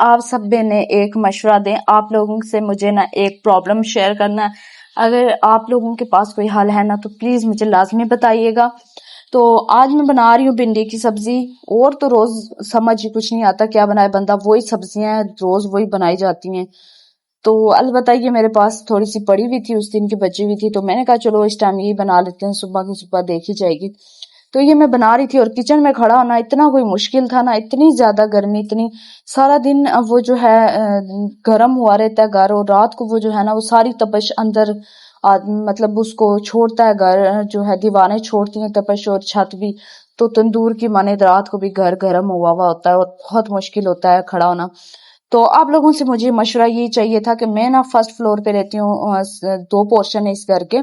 آپ سب نے ایک مشورہ دیں، آپ لوگوں سے مجھے نا ایک پرابلم شیئر کرنا ہے. اگر آپ لوگوں کے پاس کوئی حل ہے نا تو پلیز مجھے لازمی بتائیے گا. تو آج میں بنا رہی ہوں بھنڈی کی سبزی، اور تو روز سمجھ کچھ نہیں آتا کیا بنائے بندہ، وہی سبزیاں روز وہی بنائی جاتی ہیں. تو البتہ یہ میرے پاس تھوڑی سی پڑی ہوئی تھی، اس دن کی بچی ہوئی تھی، تو میں نے کہا چلو اس ٹائم یہی بنا لیتے ہیں، صبح کی صبح دیکھی جائے گی. تو یہ میں بنا رہی تھی، اور کچن میں کھڑا ہونا اتنا کوئی مشکل تھا نا، اتنی زیادہ گرمی، اتنی سارا دن وہ جو ہے گرم ہوا رہتا ہے گھر، اور رات کو وہ جو ہے نا وہ ساری تپش اندر مطلب اس کو چھوڑتا ہے گھر، جو ہے دیواریں چھوڑتی ہیں تپش، اور چھت بھی. تو تندور کی مانے رات کو بھی گھر گرم ہوا ہوتا ہے، اور بہت مشکل ہوتا ہے کھڑا ہونا. تو آپ لوگوں سے مجھے مشورہ یہ چاہیے تھا کہ میں نا فرسٹ فلور پہ رہتی ہوں، 2 پورشن ہے اس گھر کے.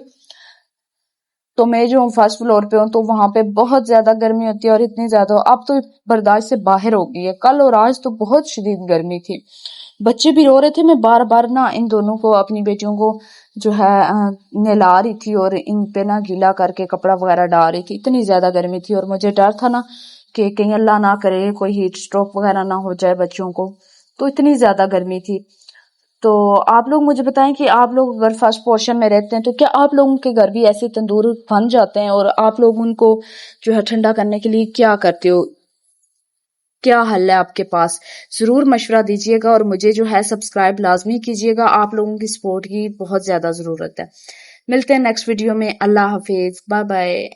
تو میں جو ہوں فرسٹ فلور پہ ہوں، تو وہاں پہ بہت زیادہ گرمی ہوتی ہے، اور اتنی زیادہ اب تو برداشت سے باہر ہو گئی ہے. کل اور آج تو بہت شدید گرمی تھی، بچے بھی رو رہے تھے. میں بار بار نا ان دونوں کو، اپنی بیٹیوں کو جو ہے نہلا رہی تھی، اور ان پہ نا گیلا کر کے کپڑا وغیرہ ڈال رہی تھی، اتنی زیادہ گرمی تھی. اور مجھے ڈر تھا نا کہ کہیں اللہ نہ کرے کوئی ہیٹ اسٹروک وغیرہ نہ ہو جائے بچوں کو، تو اتنی زیادہ گرمی تھی. تو آپ لوگ مجھے بتائیں کہ آپ لوگ اگر فرسٹ پورشن میں رہتے ہیں تو کیا آپ لوگوں کے گھر بھی ایسے تندور بن جاتے ہیں، اور آپ لوگ ان کو جو ہے ٹھنڈا کرنے کے لیے کیا کرتے ہو، کیا حل ہے آپ کے پاس؟ ضرور مشورہ دیجیے گا، اور مجھے جو ہے سبسکرائب لازمی کیجیے گا. آپ لوگوں کی سپورٹ کی بہت زیادہ ضرورت ہے. ملتے ہیں نیکسٹ ویڈیو میں. اللہ حافظ، بائے بائے.